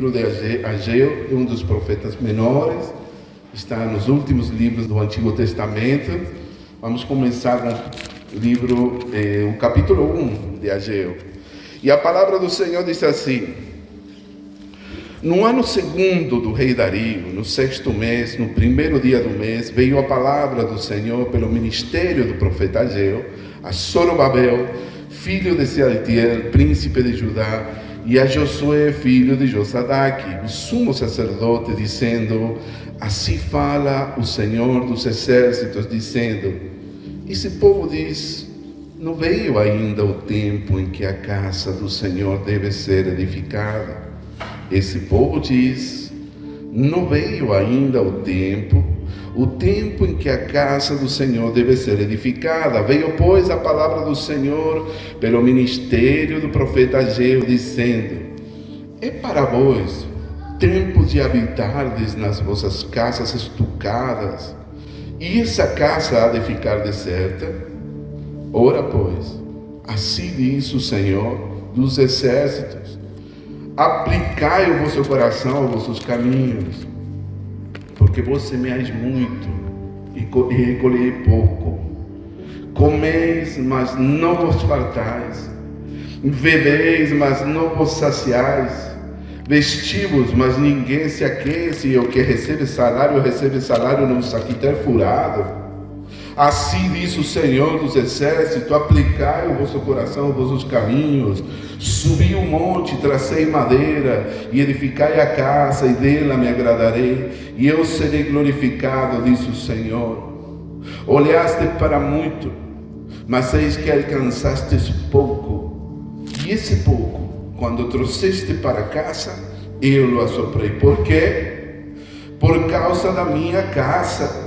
livro de Ageu, um dos profetas menores, está nos últimos livros do Antigo Testamento. Vamos começar com o livro, o capítulo 1 de Ageu. E a palavra do Senhor diz assim: no ano segundo do rei Dario, no sexto mês, no primeiro dia do mês, veio a palavra do Senhor pelo ministério do profeta Ageu a Zorobabel, filho de Sealtiel, príncipe de Judá, e a Josué, filho de Josadaque, o sumo sacerdote, dizendo: assim fala o Senhor dos exércitos, dizendo: esse povo diz, não veio ainda o tempo em que a casa do Senhor deve ser edificada. Esse povo diz, não veio ainda o tempo em que a casa do Senhor deve ser edificada. Veio, pois, a palavra do Senhor pelo ministério do profeta Ageu, dizendo: é para vós tempo de habitardes nas vossas casas estucadas, e essa casa há de ficar deserta? Ora, pois, assim diz o Senhor dos exércitos: aplicai o vosso coração aos vossos caminhos, porque vós semeais muito e recolhei pouco. Comeis, mas não vos fartais. Bebeis, mas não vos saciais. Vestivos, mas ninguém se aquece. E o que recebe salário num saquetel furado. Assim diz o Senhor dos exércitos: aplicai o vosso coração aos vossos caminhos, subi o monte, tracei madeira, e edificai a casa, e dela me agradarei, e eu serei glorificado, diz o Senhor. Olhaste para muito, mas eis que alcançastes pouco, e esse pouco, quando trouxeste para casa, eu lo assoprei. Por quê? Por causa da minha casa,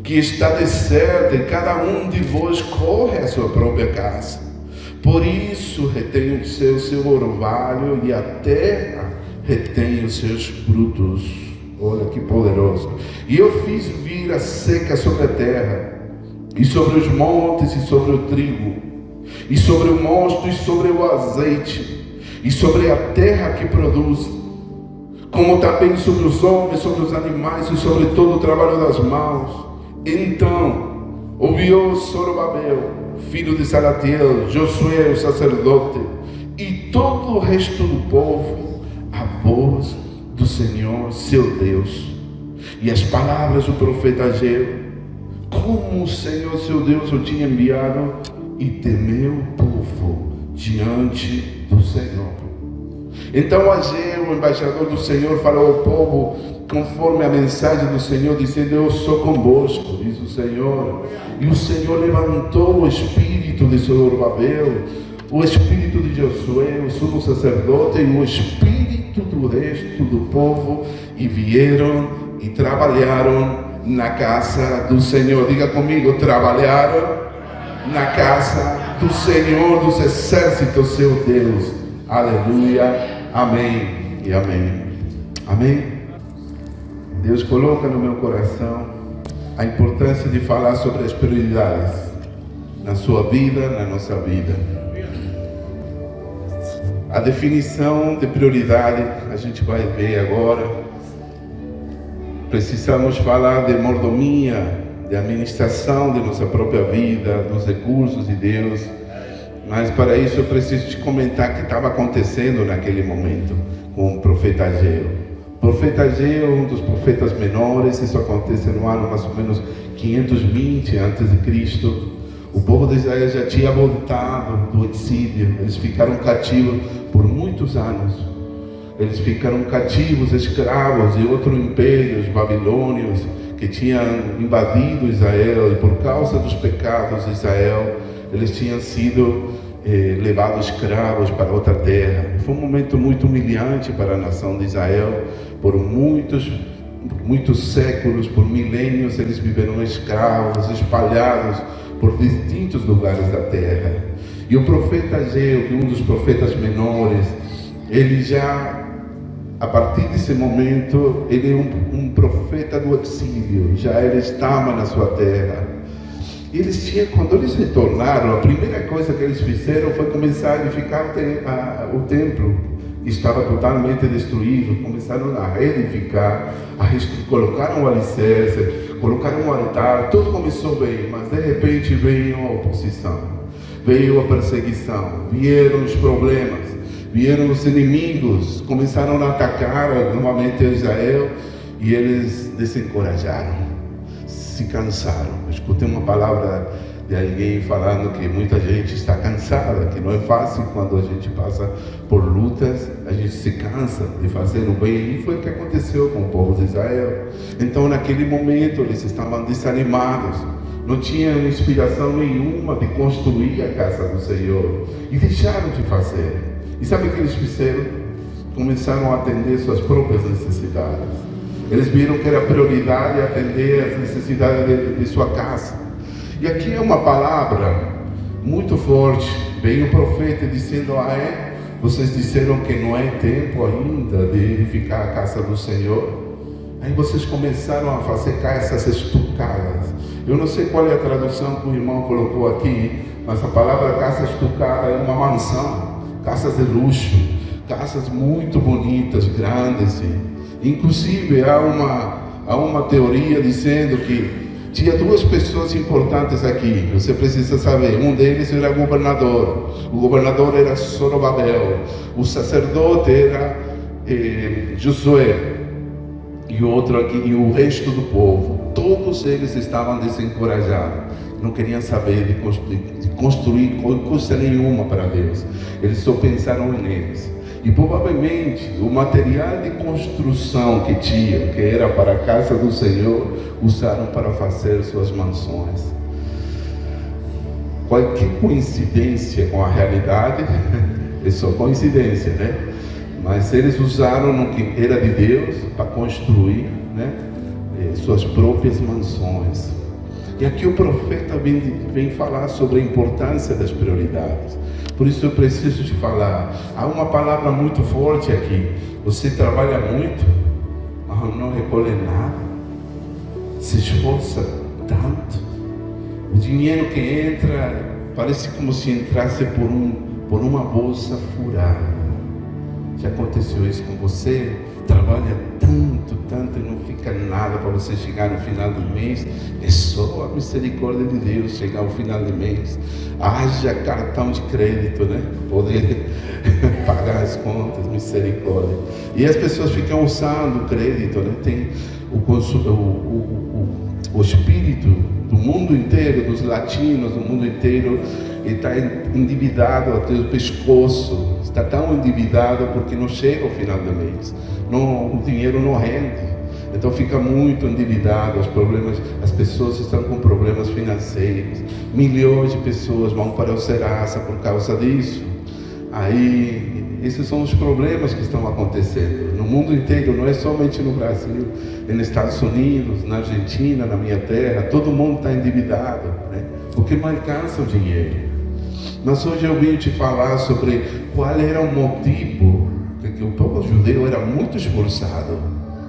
que está deserta, e cada um de vós corre à sua própria casa. Por isso retém o seu orvalho, e a terra retém os seus frutos. Olha que poderoso. E eu fiz vir a seca sobre a terra, e sobre os montes, e sobre o trigo, e sobre o mosto, e sobre o azeite, e sobre a terra que produz, como também sobre os homens, sobre os animais, e sobre todo o trabalho das mãos. Então ouviu Zorobabel, filho de Sealtiel, Josué, o sacerdote, e todo o resto do povo, a voz do Senhor, seu Deus, e as palavras do profeta Ageu, como o Senhor, seu Deus, o tinha enviado, e temeu o povo diante do Senhor. Então Ageu, o embaixador do Senhor, falou ao povo conforme a mensagem do Senhor, dizendo: eu sou convosco, diz o Senhor. E o Senhor levantou o espírito de Zorobabel, o espírito de Josué, o sumo sacerdote, e o espírito do resto do povo, e vieram e trabalharam na casa do Senhor. Diga comigo: trabalharam na casa do Senhor dos exércitos, seu Deus. Aleluia, amém e amém. Amém. Deus coloca no meu coração a importância de falar sobre as prioridades na sua vida, na nossa vida. A definição de prioridade a gente vai ver agora. Precisamos falar de mordomia, de administração de nossa própria vida, dos recursos de Deus. Mas para isso eu preciso te comentar o que estava acontecendo naquele momento com o profeta Ageu. O profeta Ageu, um dos profetas menores, isso acontece no ano mais ou menos 520 a.C. O povo de Israel já tinha voltado do exílio, eles ficaram cativos por muitos anos. Eles ficaram cativos, escravos de outro império, os babilônios, que tinham invadido Israel, e por causa dos pecados de Israel, eles tinham sido levados escravos para outra terra. Foi um momento muito humilhante para a nação de Israel. Por muitos séculos, por milênios, eles viveram escravos, espalhados por distintos lugares da terra. E o profeta Ageu, que é um dos profetas menores, ele já, a partir desse momento, ele é um profeta do exílio, já ele estava na sua terra. Quando eles retornaram, a primeira coisa que eles fizeram foi começar a edificar o templo, estava totalmente destruído. Começaram a reedificar, colocaram o alicerce, colocaram um altar, tudo começou bem, mas de repente veio a oposição, veio a perseguição, vieram os problemas, vieram os inimigos, começaram a atacar novamente Israel e eles desencorajaram, se cansaram. Eu escutei uma palavra de alguém falando que muita gente está cansada, que não é fácil quando a gente passa por lutas, a gente se cansa de fazer o bem, e foi o que aconteceu com o povo de Israel. Então naquele momento eles estavam desanimados, não tinham inspiração nenhuma de construir a casa do Senhor, e deixaram de fazer. E sabe o que eles fizeram? Começaram a atender suas próprias necessidades. Eles viram que era prioridade atender as necessidades de sua casa. E aqui é uma palavra muito forte. Veio o profeta dizendo: vocês disseram que não é tempo ainda de edificar a casa do Senhor. Aí vocês começaram a fazer casas estucadas. Eu não sei qual é a tradução que o irmão colocou aqui, mas a palavra casa estucada é uma mansão, casas de luxo, casas muito bonitas, grandes. Inclusive há uma teoria dizendo que tinha duas pessoas importantes aqui, você precisa saber. Um deles era o governador era Zorobabel, o sacerdote era Josué, e outro aqui, e o resto do povo. Todos eles estavam desencorajados, não queriam saber de construir coisa nenhuma para Deus. Eles só pensaram neles. E provavelmente o material de construção que tinham, que era para a casa do Senhor, usaram para fazer suas mansões. Qualquer coincidência com a realidade é só coincidência, né? Mas eles usaram o que era de Deus para construir, né, suas próprias mansões. E aqui o profeta vem falar sobre a importância das prioridades. Por isso eu preciso te falar. Há uma palavra muito forte aqui. Você trabalha muito, mas não recolhe nada. Se esforça tanto. O dinheiro que entra parece como se entrasse por uma bolsa furada. Já aconteceu isso com você? Trabalha tanto e não fica nada para você chegar no final do mês. É só a misericórdia de Deus chegar ao final do mês. Haja cartão de crédito, né? Poder pagar as contas, misericórdia. E as pessoas ficam usando o crédito, né? Tem o espírito do mundo inteiro, dos latinos do mundo inteiro, está endividado até o pescoço. Está tão endividado porque não chega ao final do mês. O dinheiro não rende. Então fica muito endividado. As pessoas estão com problemas financeiros. Milhões de pessoas vão para o Serasa por causa disso. Aí, esses são os problemas que estão acontecendo no mundo inteiro, não é somente no Brasil, é nos Estados Unidos, na Argentina, na minha terra. Todo mundo está endividado, né? Porque não alcança o dinheiro. Mas hoje eu vim te falar sobre qual era o motivo que o povo judeu era muito esforçado.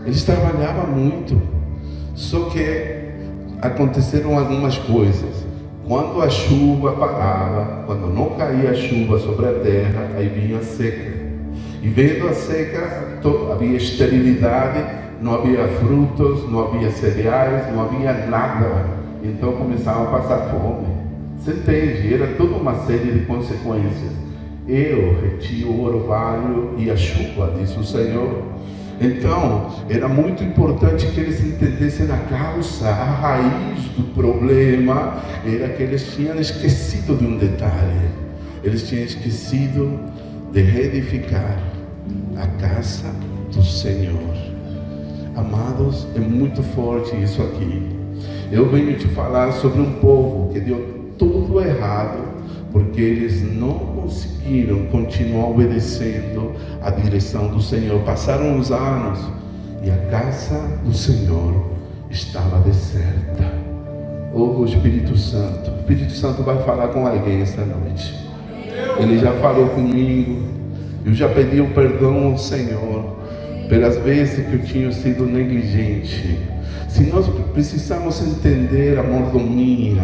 Eles trabalhavam muito. Só que aconteceram algumas coisas. Quando a chuva parava, quando não caía a chuva sobre a terra, aí vinha a seca. E vendo a seca, havia esterilidade, não havia frutos, não havia cereais, não havia nada. Então começavam a passar fome. Você entende? Era toda uma série de consequências. Eu retiro o orvalho e a chuva, disse o Senhor. Então, era muito importante que eles entendessem a causa, a raiz do problema. Era que eles tinham esquecido de um detalhe. Eles tinham esquecido de reedificar a casa do Senhor. Amados, é muito forte isso aqui. Eu venho te falar sobre um povo que deu tudo errado, porque eles não conseguiram continuar obedecendo a direção do Senhor. Passaram os anos e a casa do Senhor estava deserta. O Espírito Santo vai falar com alguém esta noite. Ele já falou comigo. Eu já pedi o perdão ao Senhor pelas vezes que eu tinha sido negligente. Se nós precisamos entender a mordomia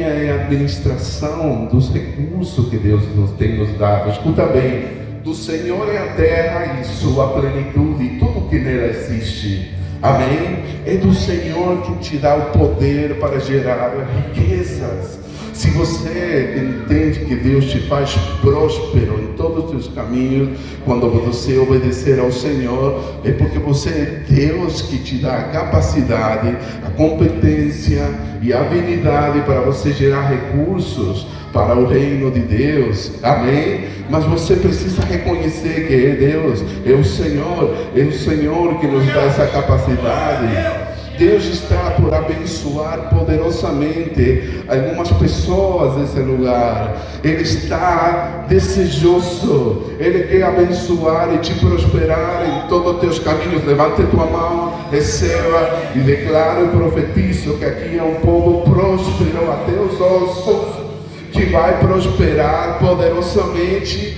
é a administração dos recursos que Deus tem nos dado. Escuta bem, Do Senhor é a terra e sua plenitude e tudo que nela existe. Amém? É do Senhor que te dá o poder para gerar riquezas. Se você entende que Deus te faz próspero em todos os teus caminhos, quando você obedecer ao Senhor, é porque você é Deus que te dá a capacidade, a competência e a habilidade para você gerar recursos para o reino de Deus. Amém? Mas você precisa reconhecer que é Deus, é o Senhor que nos dá essa capacidade. Deus está por abençoar poderosamente algumas pessoas nesse lugar. Ele está desejoso. Ele quer abençoar e te prosperar em todos os teus caminhos. Levante tua mão, receba e declaro e profetizo que aqui é um povo próspero até os ossos, que vai prosperar poderosamente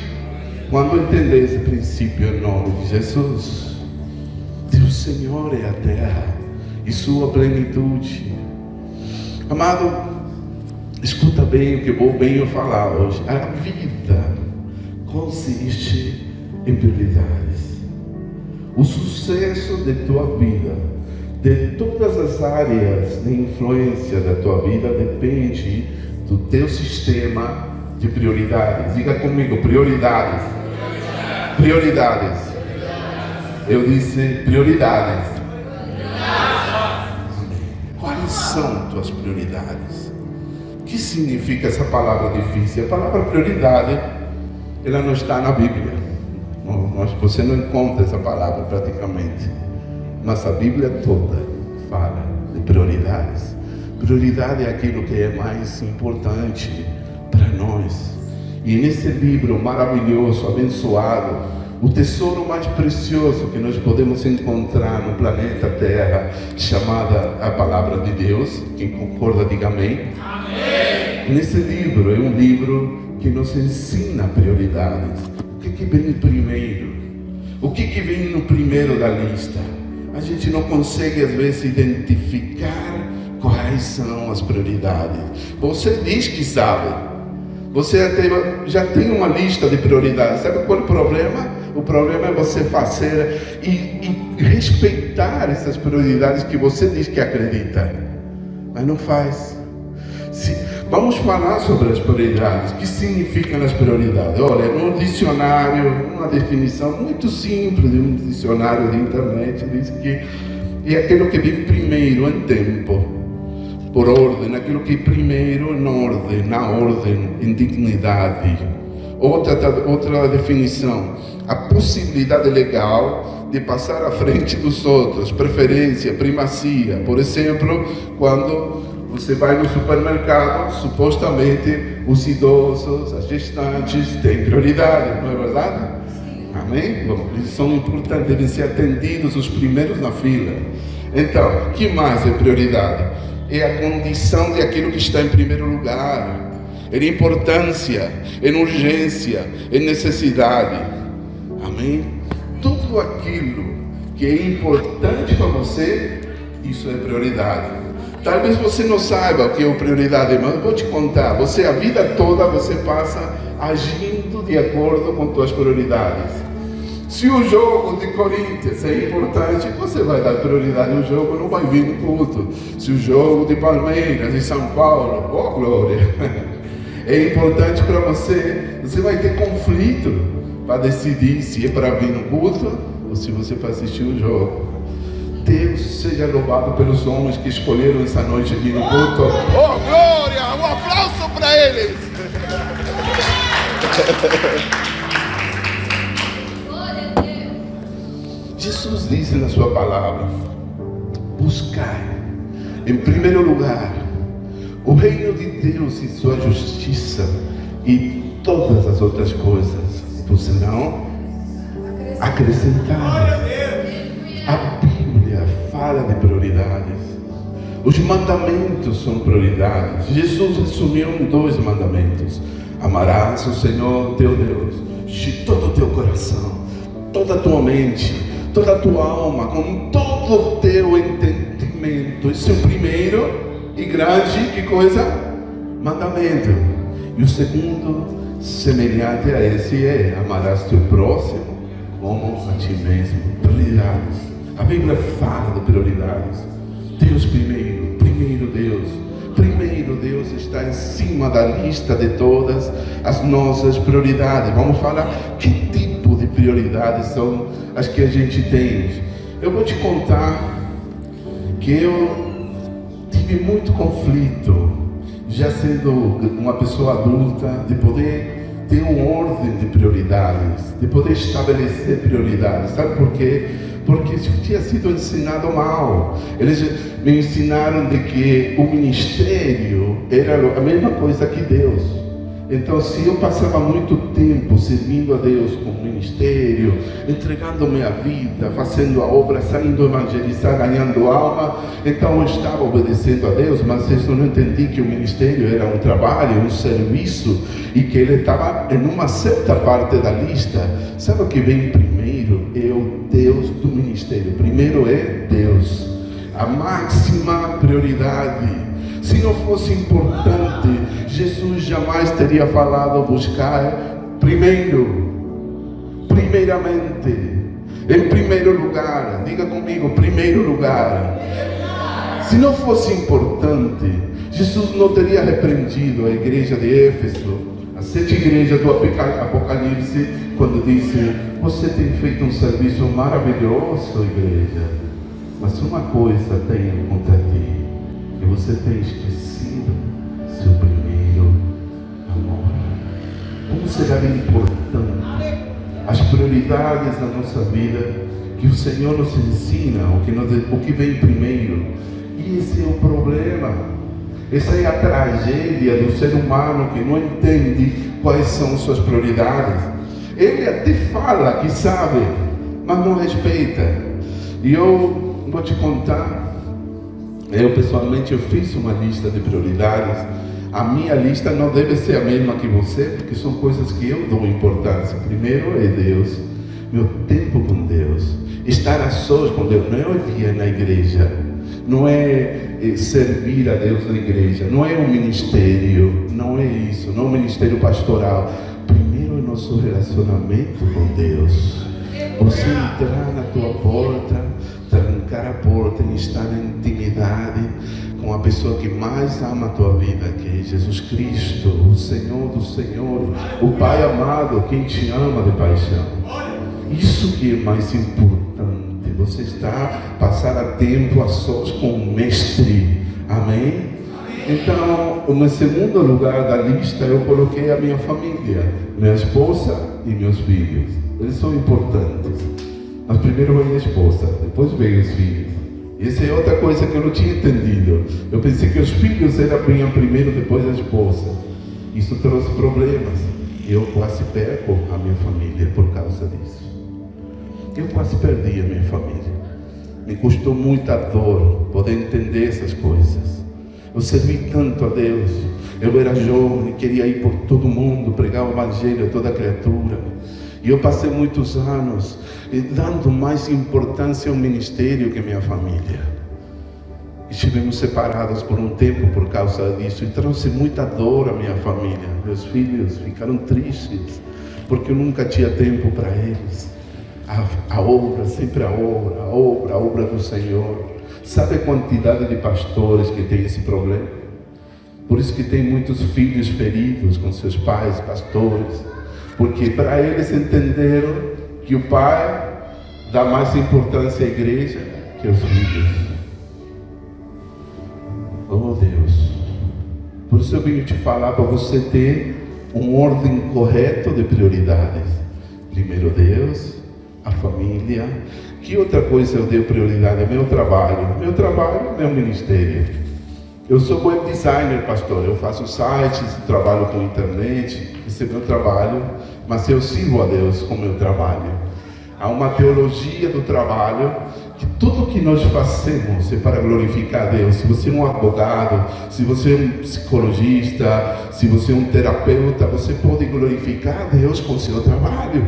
quando entender esse princípio em nome de Jesus. Deus Senhor é a terra e sua plenitude. Amado, escuta bem o que eu venho falar hoje. A vida consiste em prioridades. O sucesso de tua vida, de todas as áreas de influência da tua vida, depende do teu sistema de prioridades. Diga comigo, prioridades. Prioridades. Eu disse prioridades. Quais são tuas prioridades? O que significa essa palavra difícil? A palavra prioridade, ela não está na Bíblia. Você não encontra essa palavra praticamente. Mas a Bíblia toda fala de prioridades. Prioridade é aquilo que é mais importante para nós. E nesse livro maravilhoso, abençoado, o tesouro mais precioso que nós podemos encontrar no planeta Terra, chamada a Palavra de Deus. Quem concorda, diga amém. Amém. Nesse livro, é um livro que nos ensina prioridades. O que vem primeiro? O que vem no primeiro da lista? A gente não consegue às vezes identificar quais são as prioridades. Você diz que sabe. Você já tem uma lista de prioridades. Sabe qual é o problema? O problema é você fazer e respeitar essas prioridades que você diz que acredita, mas não faz. Vamos falar sobre as prioridades. O que significam as prioridades? Olha, no dicionário, uma definição muito simples de um dicionário de internet diz que é aquilo que vem primeiro em tempo, por ordem, aquilo que primeiro na ordem, em dignidade. Outra definição, a possibilidade legal de passar à frente dos outros, preferência, primacia. Por exemplo, quando você vai no supermercado, supostamente os idosos, as gestantes têm prioridade, não é verdade? Amém? Bom, eles são importantes, devem ser atendidos os primeiros na fila. Então, o que mais é prioridade? É a condição de aquilo que está em primeiro lugar. É importância, é urgência, é necessidade. Amém? Tudo aquilo que é importante para você, isso é prioridade. Talvez você não saiba o que é prioridade, mas eu vou te contar. Você, a vida toda, você passa agindo de acordo com suas prioridades. Se o jogo de Corinthians é importante, você vai dar prioridade ao jogo, não vai vir no culto. Se o jogo de Palmeiras, de São Paulo, oh glória, é importante para você, você vai ter conflito para decidir se é para vir no culto ou se você vai assistir o jogo. Deus seja louvado pelos homens que escolheram essa noite vir no culto. Oh glória, um aplauso para eles. Jesus disse na sua palavra: buscai em primeiro lugar o reino de Deus e sua justiça, e todas as outras coisas vos serão acrescentadas. A Bíblia fala de prioridades. Os mandamentos são prioridades. Jesus resumiu em 2 mandamentos: amarás o Senhor teu Deus de todo o teu coração, toda a tua mente, toda a tua alma, com todo o teu entendimento. Esse é o primeiro e grande, que coisa? Mandamento. E o segundo semelhante a esse é: amarás teu próximo como a ti mesmo. Prioridades. A Bíblia fala de prioridades. Deus primeiro, primeiro Deus está em cima da lista de todas as nossas prioridades. Vamos falar que tipo de prioridades são as que a gente tem. Eu vou te contar que eu tive muito conflito, já sendo uma pessoa adulta, de poder ter uma ordem de prioridades, de poder estabelecer prioridades. Sabe por quê? Porque tinha sido ensinado mal. Eles me ensinaram de que o ministério era a mesma coisa que Deus. Então, se eu passava muito tempo servindo a Deus com o ministério, entregando minha vida, fazendo a obra, saindo evangelizar, ganhando alma, então eu estava obedecendo a Deus, mas eu não entendi que o ministério era um trabalho, um serviço, e que ele estava em uma certa parte da lista. Sabe o que vem primeiro? É o Deus do ministério. Primeiro é Deus, a máxima prioridade. Se não fosse importante, Jesus jamais teria falado buscar primeiramente, em primeiro lugar. Diga comigo, primeiro lugar. Se não fosse importante, Jesus não teria repreendido a igreja de Éfeso, as 7 igrejas do Apocalipse, quando disse: você tem feito um serviço maravilhoso, igreja, mas uma coisa tenho contra ti, que você tem esquecido seu primeiro amor. Como será importante as prioridades da nossa vida, que o Senhor nos ensina, o que vem primeiro. E esse é o problema, essa é a tragédia do ser humano, que não entende quais são suas prioridades. Ele até fala que sabe, mas não respeita. E eu vou te contar. Eu pessoalmente fiz uma lista de prioridades. A minha lista não deve ser a mesma que você, porque são coisas que eu dou importância. Primeiro é Deus, meu tempo com Deus, estar a sós com Deus. Não é vir na igreja, não é servir a Deus na igreja, não é um ministério, não é isso, não é um ministério pastoral. Primeiro é nosso relacionamento com Deus. Você entrar na tua porta, trancar a porta e estar em intimidade com a pessoa que mais ama a tua vida, que é Jesus Cristo, o Senhor do Senhor, o Pai amado, quem te ama de paixão. Isso que é mais importante, você passar tempo a sós com o Mestre. Amém? Então, no segundo lugar da lista, eu coloquei a minha família, minha esposa e meus filhos. Eles são importantes. Mas primeiro veio a esposa, depois veio os filhos. Essa é outra coisa que eu não tinha entendido. Eu pensei que os filhos vinham primeiro, depois a esposa. Isso trouxe problemas. Eu quase perco a minha família por causa disso. Eu quase perdi a minha família. Me custou muita dor poder entender essas coisas. Eu servi tanto a Deus. Eu era jovem, queria ir por todo mundo, pregar o evangelho a toda criatura. E eu passei muitos anos dando mais importância ao ministério que a minha família. Estivemos separados por um tempo por causa disso, e trouxe muita dor à minha família. Meus filhos ficaram tristes, porque eu nunca tinha tempo para eles. A obra, sempre a obra do Senhor. Sabe a quantidade de pastores que tem esse problema? Por isso que tem muitos filhos feridos com seus pais, pastores. Porque para eles entenderam que o pai dá mais importância à igreja que aos filhos. Oh Deus! Por isso eu vim te falar para você ter uma ordem correta de prioridades. Primeiro Deus, a família. Que outra coisa eu dei prioridade? É meu trabalho. Meu trabalho é meu ministério. Eu sou web designer, pastor. Eu faço sites, trabalho com internet. Esse é meu trabalho. Mas eu sirvo a Deus com meu trabalho. Há uma teologia do trabalho, que tudo que nós fazemos é para glorificar a Deus. Se você é um advogado, se você é um psicologista, se você é um terapeuta, você pode glorificar a Deus com o seu trabalho.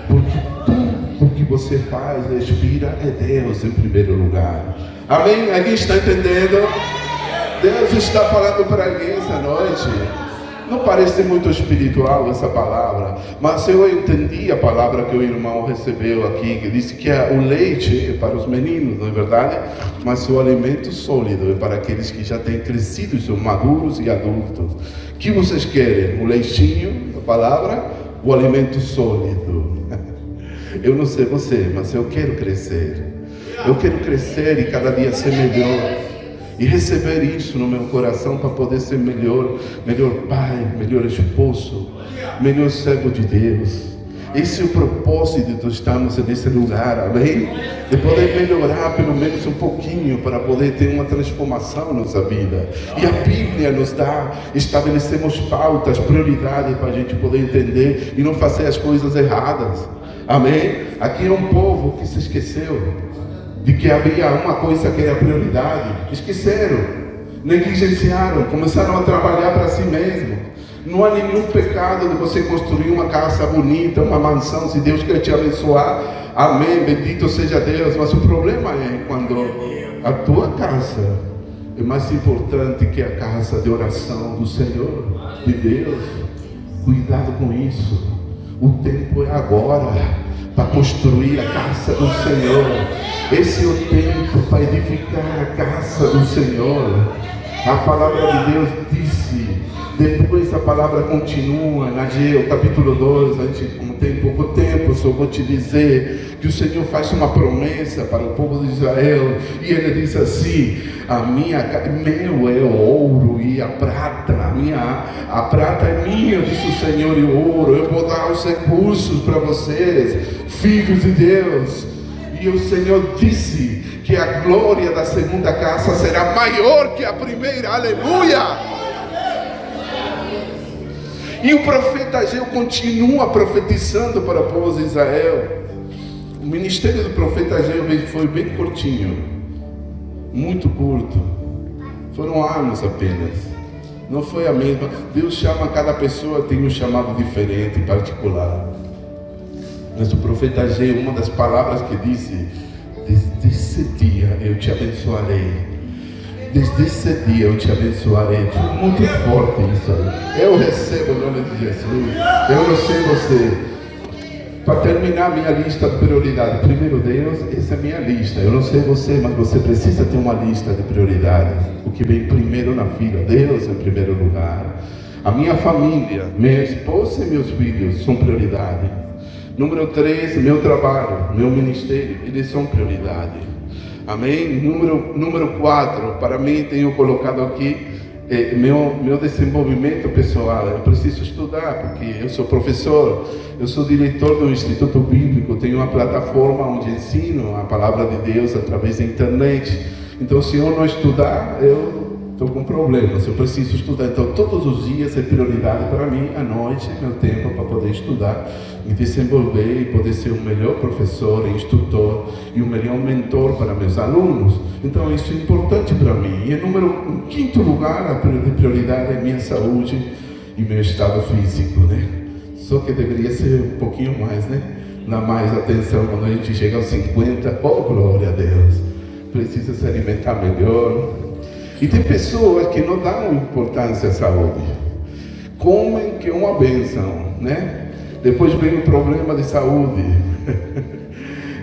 Porque tudo que você faz, respira, é Deus em primeiro lugar. Amém? Alguém está entendendo? Deus está falando para alguém essa noite. Não parece muito espiritual essa palavra, mas eu entendi a palavra que o irmão recebeu aqui, que disse que o leite é para os meninos, não é verdade? Mas o alimento sólido é para aqueles que já têm crescido, são maduros e adultos. O que vocês querem? O leitinho, a palavra, o alimento sólido? Eu não sei você, mas eu quero crescer. Eu quero crescer e cada dia ser melhor. E receber isso no meu coração para poder ser melhor pai, melhor esposo, melhor servo de Deus. Esse é o propósito de estarmos nesse lugar, amém? De poder melhorar pelo menos um pouquinho para poder ter uma transformação na nossa vida. E a Bíblia nos dá, estabelecemos pautas, prioridades para a gente poder entender e não fazer as coisas erradas, amém? Aqui é um povo que se esqueceu de que havia uma coisa que era prioridade, esqueceram, negligenciaram, começaram a trabalhar para si mesmo. Não há nenhum pecado de você construir uma casa bonita, uma mansão, se Deus quer te abençoar, amém, bendito seja Deus. Mas o problema é quando a tua casa é mais importante que a casa de oração do Senhor, de Deus. Cuidado com isso. O tempo é agora para construir a casa do Senhor. Esse é o tempo para edificar a casa do Senhor. A palavra de Deus disse, depois a palavra continua, na Ageu, capítulo 2, a gente, como tem pouco tempo, só vou te dizer que o Senhor faz uma promessa para o povo de Israel, e Ele diz assim, meu é o ouro e a prata, a prata é minha, diz o Senhor, e o ouro, eu vou dar os recursos para vocês, filhos de Deus. E o Senhor disse que a glória da segunda casa será maior que a primeira, aleluia! E o profeta Ageu continua profetizando para o povo de Israel. O ministério do profeta Ageu foi bem curtinho, muito curto, foram anos apenas, não foi a mesma. Deus chama cada pessoa, tem um chamado diferente, particular. Mas o profeta Ageu, uma das palavras que disse, desde esse dia eu te abençoarei. Desde esse dia eu te abençoarei. Foi muito forte isso aí. Eu recebo o nome de Jesus. Eu não sei você. Para terminar minha lista de prioridades, primeiro Deus, essa é a minha lista. Eu não sei você, mas você precisa ter uma lista de prioridades. O que vem primeiro na vida, Deus em primeiro lugar. A minha família, minha esposa e meus filhos são prioridade. Número 3, meu trabalho, meu ministério, eles são prioridade. Amém? Número 4, para mim tenho colocado aqui meu desenvolvimento pessoal. Eu preciso estudar, porque eu sou professor, eu sou diretor do Instituto Bíblico, tenho uma plataforma onde ensino a palavra de Deus através da internet. Então, se eu não estudar, eu estou com problemas, eu preciso estudar. Então, todos os dias é prioridade para mim, à noite, meu tempo para poder estudar, me desenvolver e poder ser o melhor professor, instrutor e o melhor mentor para meus alunos. Então, isso é importante para mim. E em quinto lugar, a prioridade é minha saúde e meu estado físico, né? Só que deveria ser um pouquinho mais, né? Dar mais atenção quando a gente chega aos 50, oh glória a Deus, precisa se alimentar melhor. E tem pessoas que não dão importância à saúde, comem que é uma bênção, né? Depois vem o problema de saúde.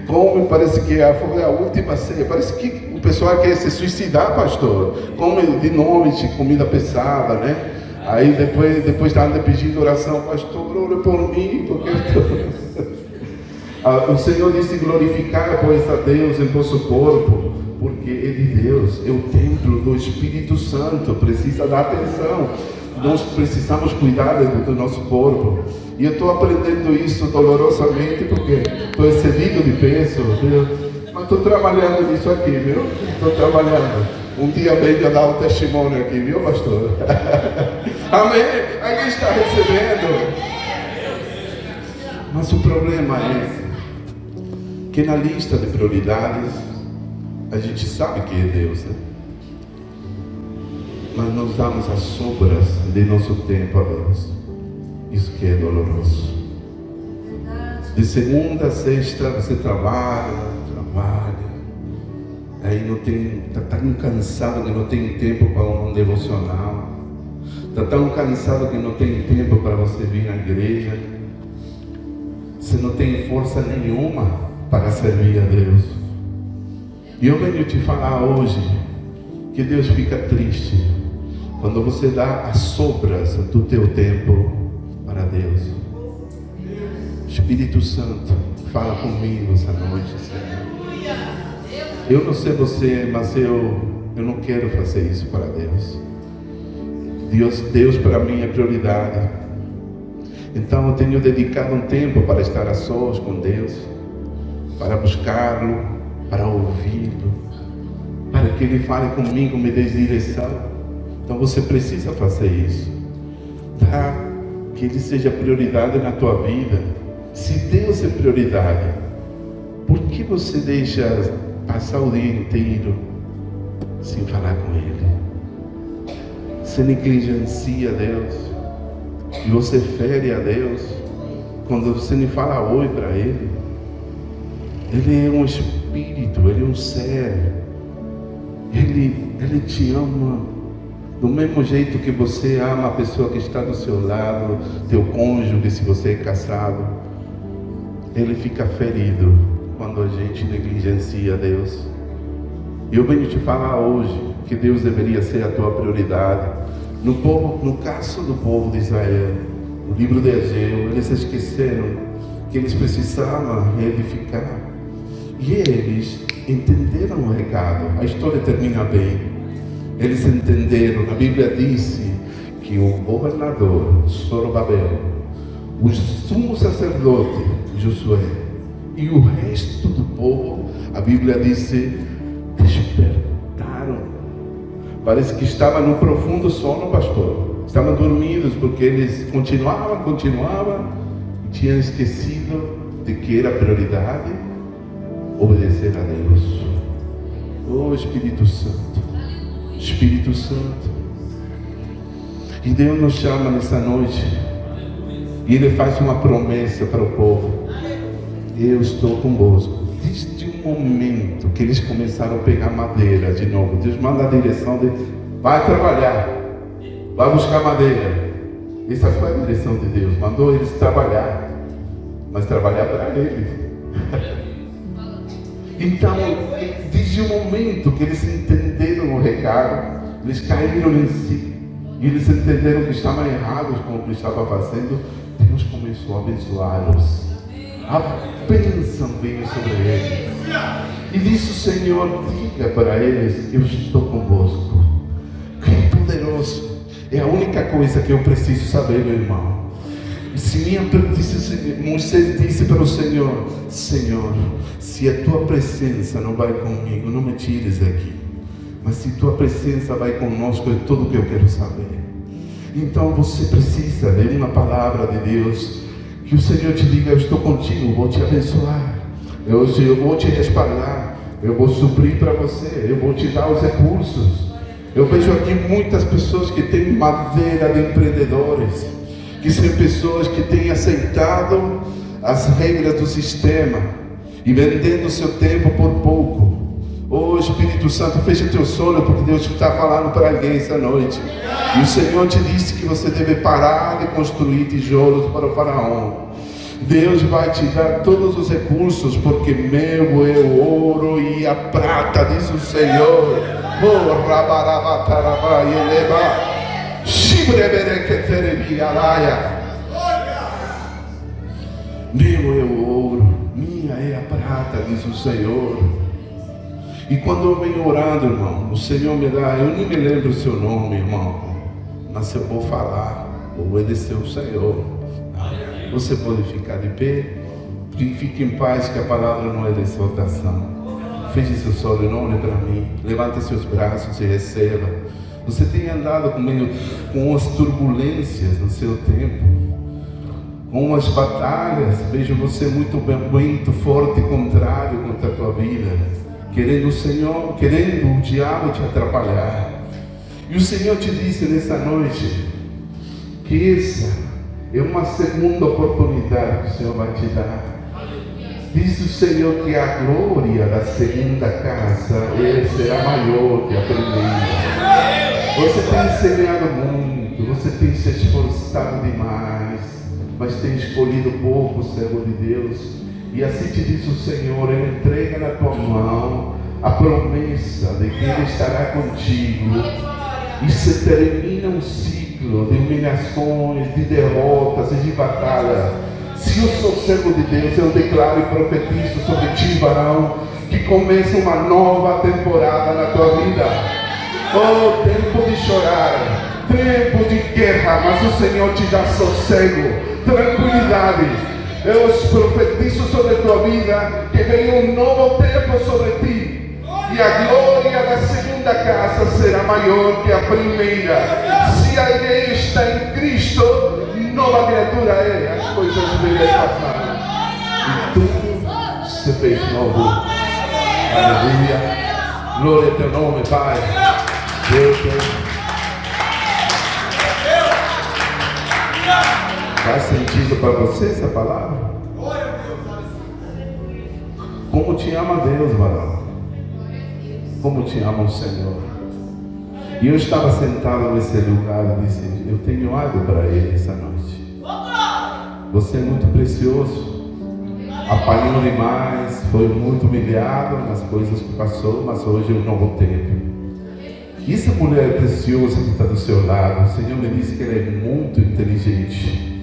Come, parece que foi a última ceia, parece que o pessoal quer se suicidar, pastor. Come de noite, comida pesada, né? Aí depois anda pedindo oração, pastor, ore por mim, porque o Senhor disse glorificar, pois, a Deus em vosso corpo, porque é de Deus, é o templo do Espírito Santo, precisa dar atenção. Nós precisamos cuidar do nosso corpo. E eu estou aprendendo isso dolorosamente, porque estou excedido de peso, viu? Mas estou trabalhando nisso aqui, viu? Estou trabalhando. Um dia venho dar um testemunho aqui, viu, pastor? Amém? Alguém está recebendo? Mas o problema é que na lista de prioridades, a gente sabe que é Deus, né? Mas nós damos as sobras de nosso tempo a Deus. Isso que é doloroso. De segunda a sexta você trabalha, aí não tem, está tão cansado que não tem tempo para um devocional, Está tão cansado que não tem tempo para você vir à igreja. Você não tem força nenhuma para servir a Deus. E eu venho te falar hoje que Deus fica triste quando você dá as sobras do teu tempo para Deus. Espírito Santo, fala comigo essa noite, Senhor. Eu não sei você, mas eu não quero fazer isso para Deus. Deus para mim é prioridade. Então eu tenho dedicado um tempo para estar a sós com Deus, para buscá-lo, para ouvi-lo, para que Ele fale comigo, me dê direção. Então você precisa fazer isso. Tá? Que Ele seja prioridade na tua vida. Se Deus é prioridade, por que você deixa passar o dia inteiro sem falar com Ele? Você negligencia Deus e você fere a Deus quando você nem fala oi para Ele. Ele é um espírito, Ele é um ser. Ele te ama do mesmo jeito que você ama a pessoa que está do seu lado, teu cônjuge, se você é casado. Ele fica ferido quando a gente negligencia Deus. E eu venho te falar hoje que Deus deveria ser a tua prioridade. No caso do povo de Israel, no livro de Ageu, eles esqueceram que eles precisavam reedificar. E eles entenderam o recado. A história termina bem. Eles entenderam. A Bíblia disse que o governador Zorobabel, o sumo sacerdote Josué e o resto do povo, a Bíblia disse, despertaram. Parece que estava no profundo sono, pastor. Estavam dormidos porque eles continuavam e tinham esquecido de que era prioridade obedecer a Deus. Oh Espírito Santo, Espírito Santo. E Deus nos chama nessa noite e Ele faz uma promessa para o povo. Eu estou convosco. Desde o momento que eles começaram a pegar madeira de novo, Deus manda a direção de vai trabalhar, vai buscar madeira. Essa foi a direção de Deus. Mandou eles trabalhar, mas trabalhar para Ele. Então, desde o momento que eles entenderam o recado, eles caíram em si e eles entenderam que estavam errados com o que estavam fazendo. Deus começou a abençoá-los. A bênção veio sobre eles. E disse o Senhor, diga para eles, eu estou convosco. Que poderoso. É a única coisa que eu preciso saber, meu irmão. Moisés disse para o Senhor, Senhor, se a tua presença não vai comigo, não me tires daqui. Mas se tua presença vai conosco, é tudo o que eu quero saber. Então você precisa de uma palavra de Deus. Que o Senhor te diga, eu estou contigo, vou te abençoar. Eu vou te respaldar. Eu vou suprir para você. Eu vou te dar os recursos. Eu vejo aqui muitas pessoas que têm madeira de empreendedores. Que são pessoas que têm aceitado as regras do sistema. E vendendo o seu tempo por pouco. Oh Espírito Santo, fecha teus olhos, porque Deus está falando para alguém essa noite. E o Senhor te disse que você deve parar de construir tijolos para o faraó. Deus vai te dar todos os recursos, porque meu é o ouro e a prata, diz o Senhor. Oh, rabarabatarabá, eleba, shibrebereketerebialaia. Meu é o ouro, minha é a prata, diz o Senhor. E quando eu venho orando, irmão, o Senhor me dá, eu nem me lembro o seu nome, irmão, mas eu vou falar, vou obedecer o Senhor. Você pode ficar de pé, fique em paz, que a palavra não é de exaltação. Feche seus olhos, não olhe para mim, levante seus braços e receba. Você tem andado com as turbulências no seu tempo, com as batalhas. Vejo você muito forte e contrário contra a tua vida. Querendo o diabo te atrapalhar. E o Senhor te disse nessa noite que essa é uma segunda oportunidade que o Senhor vai te dar. Diz o Senhor que a glória da segunda casa será maior que a primeira. Você tem semeado muito, que você tem se esforçado demais, mas tem escolhido pouco, servo de Deus. E assim te diz o Senhor: Ele entrega na tua mão a promessa de que Ele estará contigo. E se termina um ciclo de humilhações, de derrotas e de batalha. Se eu sou servo de Deus, eu declaro e profetizo sobre ti, varão, que começa uma nova temporada na tua vida. Oh, tempo de chorar, tempo de guerra, mas o Senhor te dá sossego, tranquilidade. Eu profetizo sobre a tua vida que vem um novo tempo sobre ti. E a glória da segunda casa será maior que a primeira. Se alguém está em Cristo, nova criatura é. As coisas velhas passaram e tudo se fez novo. Aleluia. Glória a teu nome, Pai. Deus. Faz sentido para você essa palavra? Como te ama Deus, varão? Como te ama o Senhor? E eu estava sentado nesse lugar e disse: eu tenho algo para Ele essa noite. Você é muito precioso. Apanhou demais, foi muito humilhado nas coisas que passou, mas hoje é um novo tempo. E essa mulher preciosa que está do seu lado, o Senhor me disse que ela é muito inteligente.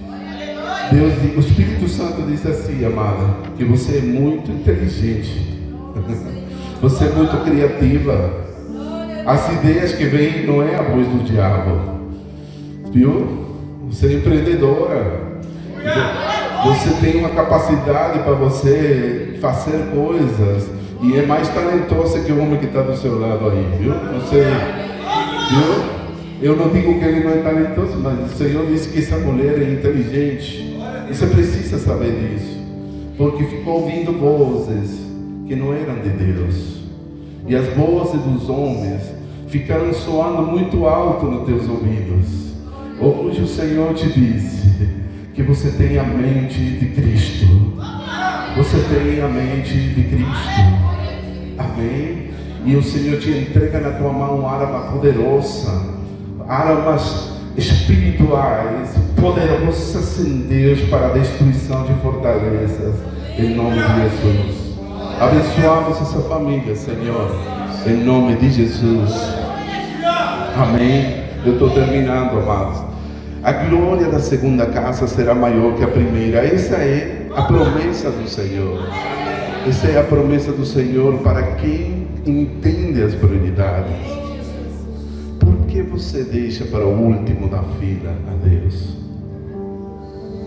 Deus, o Espírito Santo diz assim, amada, que você é muito inteligente. Você é muito criativa. As ideias que vêm não é a voz do diabo. Viu? Você é empreendedora. Você tem uma capacidade para você fazer coisas. E é mais talentosa que o homem que está do seu lado aí, viu? Você, viu? Eu não digo que ele não é talentoso, mas o Senhor disse que essa mulher é inteligente. Você precisa saber disso. Porque ficou ouvindo vozes que não eram de Deus. E as vozes dos homens ficaram soando muito alto nos teus ouvidos. Hoje o Senhor te disse que você tem a mente de Cristo. Você tem a mente de Cristo. Amém? E o Senhor te entrega na tua mão arma poderosa, armas espirituais poderosas em Deus para a destruição de fortalezas. Em nome de Jesus. Abençoamos essa família, Senhor, em nome de Jesus. Amém. Eu estou terminando, amados. A glória da segunda casa será maior que a primeira. Essa é a promessa do Senhor. Essa é a promessa do Senhor para quem entende as prioridades. Por que você deixa para o último da fila a Deus?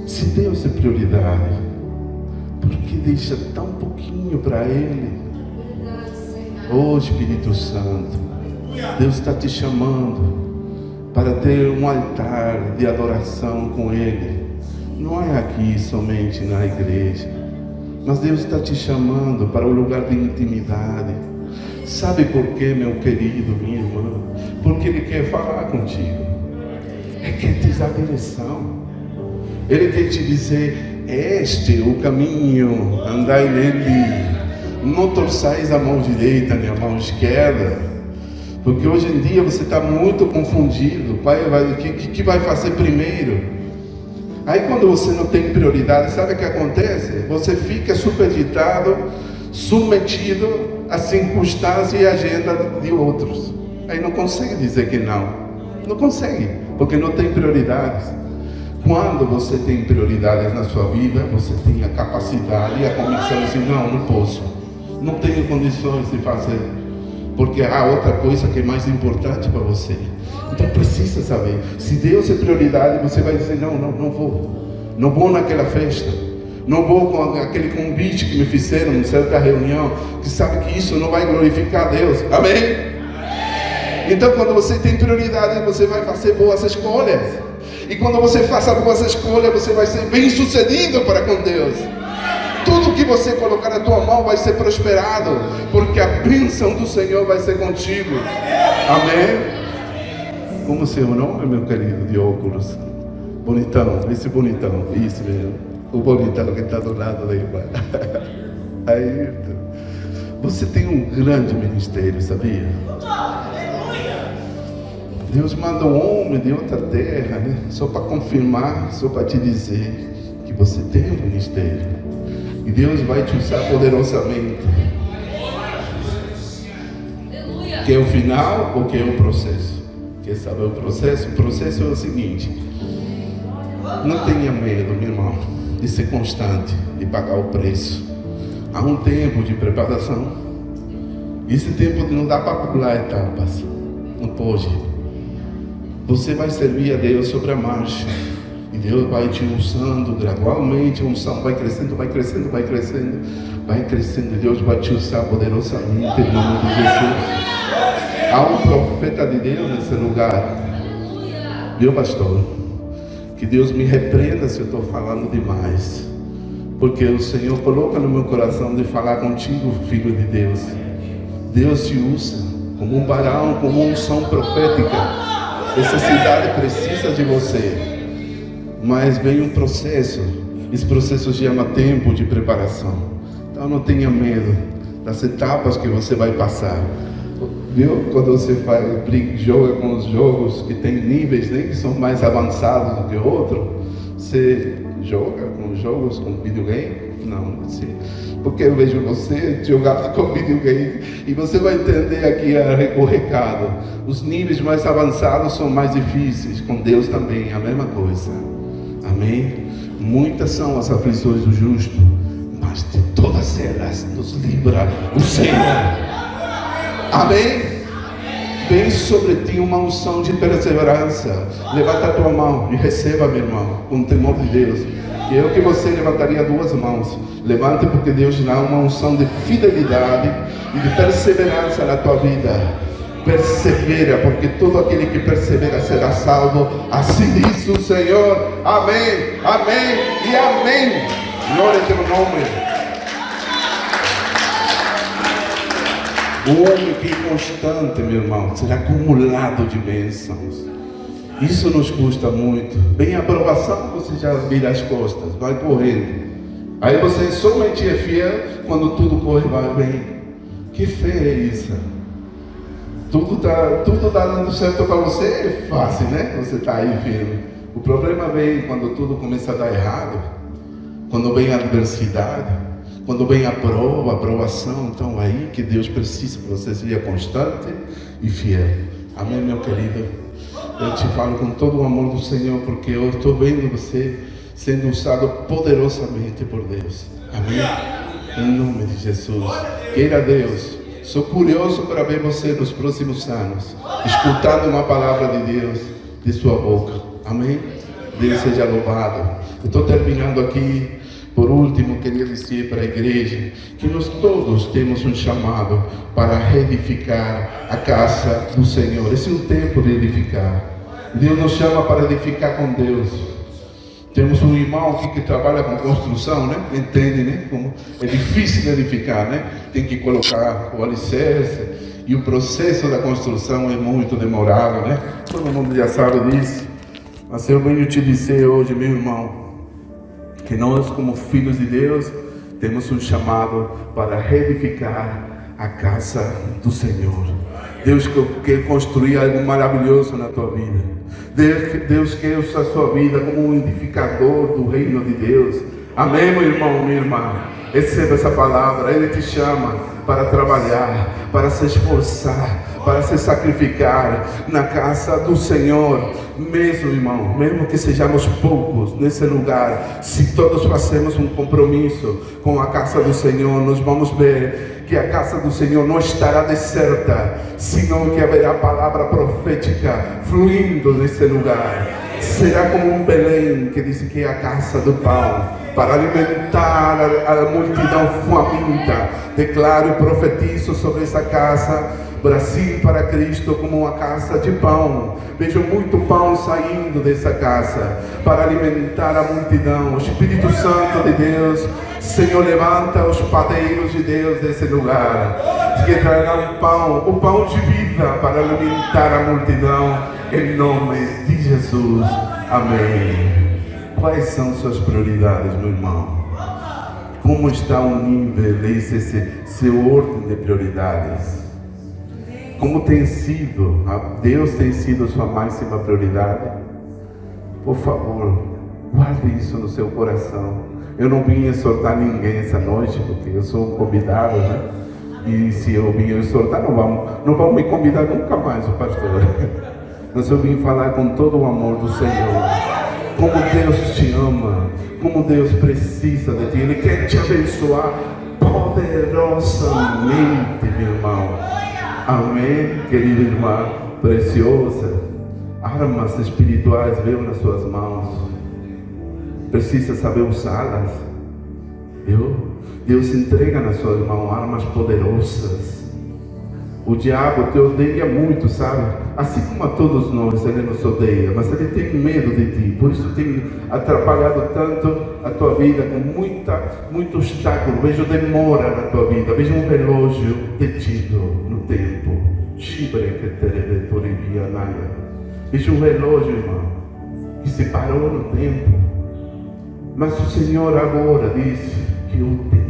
Se Deus é prioridade, por que deixa tão pouquinho para Ele? Oh, Espírito Santo, Deus está te chamando para ter um altar de adoração com Ele. Não é aqui somente na igreja, mas Deus está te chamando para um lugar de intimidade. Sabe por quê, meu querido, minha irmã? Porque Ele quer falar contigo. Ele quer te dar direção. Ele quer te dizer: este é o caminho, andai nele. Não torçais a mão direita nem a mão esquerda. Porque hoje em dia você está muito confundido. O que vai fazer primeiro? Aí quando você não tem prioridade, sabe o que acontece? Você fica supeditado, submetido à circunstância e agenda de outros. Aí não consegue dizer que não. Não consegue, porque não tem prioridades. Quando você tem prioridades na sua vida, você tem a capacidade e a convicção de dizer: não posso. Não tenho condições de fazer. Porque há outra coisa que é mais importante para você. Então precisa saber. Se Deus é prioridade, você vai dizer: não vou. Não vou naquela festa. Não vou com aquele convite que me fizeram em certa reunião, que sabe que isso não vai glorificar a Deus. Amém? Então quando você tem prioridade, você vai fazer boas escolhas. E quando você faça boas escolhas, você vai ser bem sucedido para com Deus. Tudo que você colocar na tua mão vai ser prosperado, porque a bênção do Senhor vai ser contigo. Amém? Como seu nome, meu querido, de óculos? Bonitão, esse bonitão, isso mesmo. O bonitão que está do lado da irmã. Aí, você tem um grande ministério, sabia? Deus manda um homem de outra terra, né? Só para confirmar, só para te dizer que você tem um ministério. E Deus vai te usar poderosamente. Quer o final ou quer o processo? Quer saber o processo? O processo é o seguinte: não tenha medo, meu irmão, de ser constante, de pagar o preço. Há um tempo de preparação. Esse tempo não dá para pular etapas. Não pode. Você vai servir a Deus sobre a marcha. E Deus vai te usando gradualmente. A unção vai crescendo, vai crescendo, vai crescendo, vai crescendo. E Deus vai te usar poderosamente em nome de Jesus. Há um profeta de Deus nesse lugar. Viu, pastor? Que Deus me repreenda se eu estou falando demais. Porque o Senhor coloca no meu coração de falar contigo, filho de Deus. Deus te usa como um varão, como uma unção profética. Essa cidade precisa de você. Mas vem um processo. Esse processo chama tempo de preparação. Então não tenha medo das etapas que você vai passar. Viu? Quando você joga com os jogos que tem níveis, né, que são mais avançados do que o outro, você joga com os jogos com videogame? Não, assim. Porque eu vejo você jogar com videogame e você vai entender aqui o recado. Os níveis mais avançados são mais difíceis. Com Deus também, a mesma coisa. Amém? Muitas são as aflições do justo, mas de todas elas nos livra o Senhor. Amém? Vem sobre ti uma unção de perseverança. Levanta a tua mão e receba, meu irmão, com o temor de Deus. E eu que você levantaria duas mãos. Levante, porque Deus dá uma unção de fidelidade e de perseverança na tua vida. Persevera, porque todo aquele que persevera será salvo. Assim diz o Senhor. Amém, amém e amém. Glória ao teu nome. O homem que é constante, meu irmão, será acumulado de bênçãos. Isso nos custa muito. Bem, a aprovação, você já vira as costas, vai correndo. Aí você somente é fiel quando tudo corre bem. Que fé é isso? Tudo tá dando certo para você, é fácil, né? Você está aí firme. O problema vem quando tudo começa a dar errado. Quando vem a adversidade. Quando vem a prova, a aprovação, então aí que Deus precisa que você seja constante e fiel. Amém, meu querido? Eu te falo com todo o amor do Senhor, porque eu estou vendo você sendo usado poderosamente por Deus. Amém? Em nome de Jesus. Queira Deus. Sou curioso para ver você nos próximos anos, escutando uma palavra de Deus de sua boca. Amém? Deus seja louvado. Eu estou terminando aqui. Por último, queria dizer para a igreja que nós todos temos um chamado para reedificar a casa do Senhor. Esse é um tempo de edificar. Deus nos chama para edificar com Deus. Temos um irmão aqui que trabalha com construção, né? Entende, né? Como é difícil edificar, né? Tem que colocar o alicerce e o processo da construção é muito demorado, né? Todo mundo já sabe disso. Mas eu venho te dizer hoje, meu irmão, que nós, como filhos de Deus, temos um chamado para reedificar a casa do Senhor. Deus quer construir algo maravilhoso na tua vida. Deus quer usar a sua vida como um edificador do reino de Deus. Amém, meu irmão, minha irmã? Receba essa palavra. Ele te chama para trabalhar, para se esforçar, para se sacrificar na casa do Senhor. Mesmo, irmão, mesmo que sejamos poucos nesse lugar, se todos fazemos um compromisso com a casa do Senhor, nós vamos ver que a casa do Senhor não estará deserta, senão que haverá palavra profética fluindo nesse lugar. Será como um Belém, que diz que é a casa do pão, para alimentar a multidão faminta. Declaro e profetizo sobre essa casa, Brasil para Cristo, como uma casa de pão. Vejo muito pão saindo dessa casa para alimentar a multidão. O Espírito Santo de Deus, Senhor, levanta os padeiros de Deus desse lugar, que trarão pão, o pão de vida para alimentar a multidão, em nome de Jesus. Amém. Quais são suas prioridades, meu irmão? Como está o nível, esse seu ordem de prioridades? como tem sido, Deus tem sido sua máxima prioridade, por favor, guarde isso no seu coração. Eu não vim exortar ninguém essa noite, porque eu sou um convidado, né? E se eu vim exortar, não vão me convidar nunca mais, o pastor. Mas eu vim falar com todo o amor do Senhor. Como Deus te ama, como Deus precisa de ti. Ele quer te abençoar poderosamente, meu irmão. Amém, querida irmã preciosa. Armas espirituais veio nas suas mãos. Precisa saber usá-las. Deus entrega nas suas mãos armas poderosas. O diabo te odeia muito, sabe? Assim como a todos nós, ele nos odeia, mas ele tem medo de ti. Por isso tem atrapalhado tanto a tua vida, com muito obstáculo. Vejo demora na tua vida, vejo um relógio detido no tempo. Vejo um relógio, irmão, que se parou no tempo. Mas o Senhor agora disse que o tempo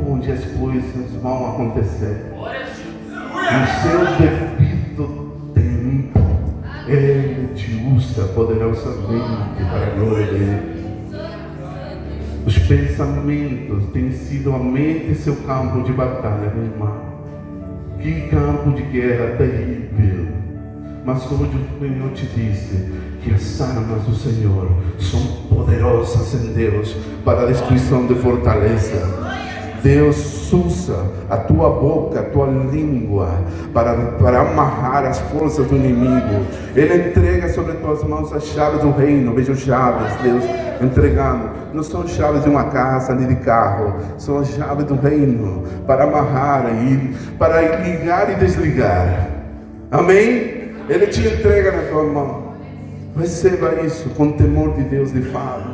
onde as coisas vão acontecer, no seu devido tempo, Ele te usa poderosamente para a glória dele. Os pensamentos têm sido a mente seu campo de batalha, meu irmão. Que campo de guerra terrível. Mas hoje o Senhor te disse que as armas do Senhor são poderosas em Deus para a destruição de fortaleza. Deus usa a tua boca, a tua língua para amarrar as forças do inimigo. Ele entrega sobre tuas mãos as chaves do reino. Veja chaves, Deus entregando. Não são chaves de uma casa nem de carro, são as chaves do reino para amarrar e para ligar e desligar. Amém? Ele te entrega na tua mão. Receba isso com temor de Deus de fato.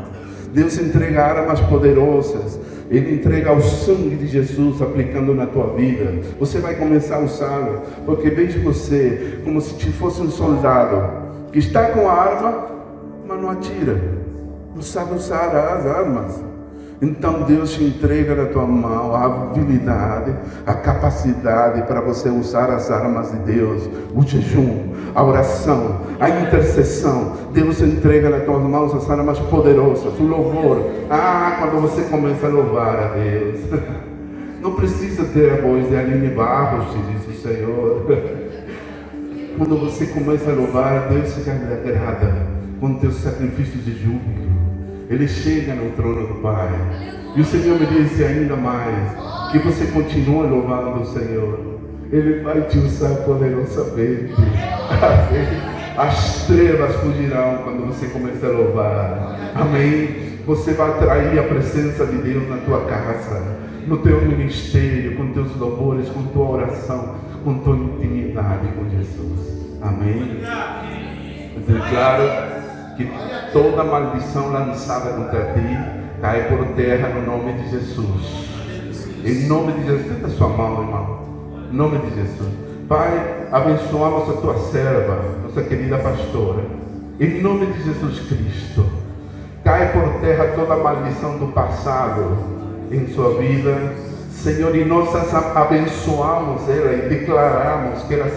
Deus entrega armas poderosas. Ele entrega o sangue de Jesus aplicando na tua vida. Você vai começar a usá-lo, porque veja você como se fosse um soldado que está com a arma, mas não atira, não sabe usar as armas. Então Deus te entrega na tua mão a habilidade, a capacidade para você usar as armas de Deus. O jejum, a oração, a intercessão. Deus entrega nas tuas mãos as armas poderosas. O louvor. Quando você começa a louvar a Deus, não precisa ter a voz de Aline Barros, te diz o Senhor. Quando você começa a louvar a Deus, se agrada com teus sacrifícios de júbilo. Ele chega no trono do Pai. E o Senhor me disse ainda mais, que você continue louvando o Senhor. Ele vai te usar poderosamente. As trevas fugirão quando você começar a louvar. Amém? Você vai atrair a presença de Deus na tua casa, no teu ministério, com teus louvores, com tua oração, com tua intimidade com Jesus. Amém? Eu declaro que toda maldição lançada contra ti cai por terra no nome de Jesus. Em nome de Jesus, tenta sua mão, irmão. Em nome de Jesus. Pai, abençoamos a tua serva, nossa querida pastora. Em nome de Jesus Cristo. Cai por terra toda maldição do passado em sua vida. Senhor, e nós abençoamos ela e declaramos que ela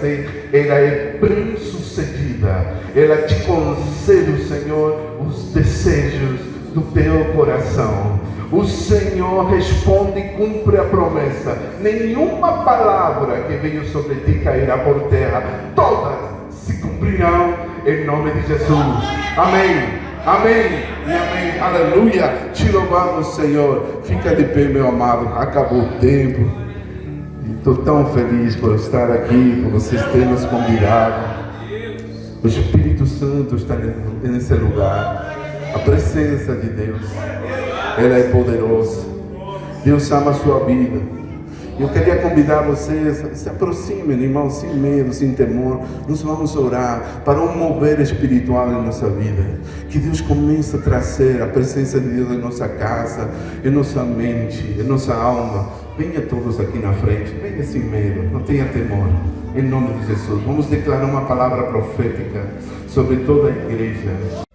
é bem sucedida. Ela te concede, Senhor, os desejos do teu coração. O Senhor responde e cumpre a promessa. Nenhuma palavra que veio sobre ti cairá por terra. Todas se cumprirão em nome de Jesus. Amém. Amém e amém, aleluia. Te louvamos, Senhor. Fica de pé, meu amado. Acabou o tempo. Estou tão feliz por estar aqui, por vocês terem nos convidado. O Espírito Santo está nesse lugar. A presença de Deus, ela é poderosa. Deus ama a sua vida. Eu queria convidar vocês, se aproximem, irmãos, sem medo, sem temor. Nós vamos orar para um mover espiritual em nossa vida. Que Deus comece a trazer a presença de Deus em nossa casa, em nossa mente, em nossa alma. Venha todos aqui na frente, venha sem medo, não tenha temor. Em nome de Jesus, vamos declarar uma palavra profética sobre toda a igreja.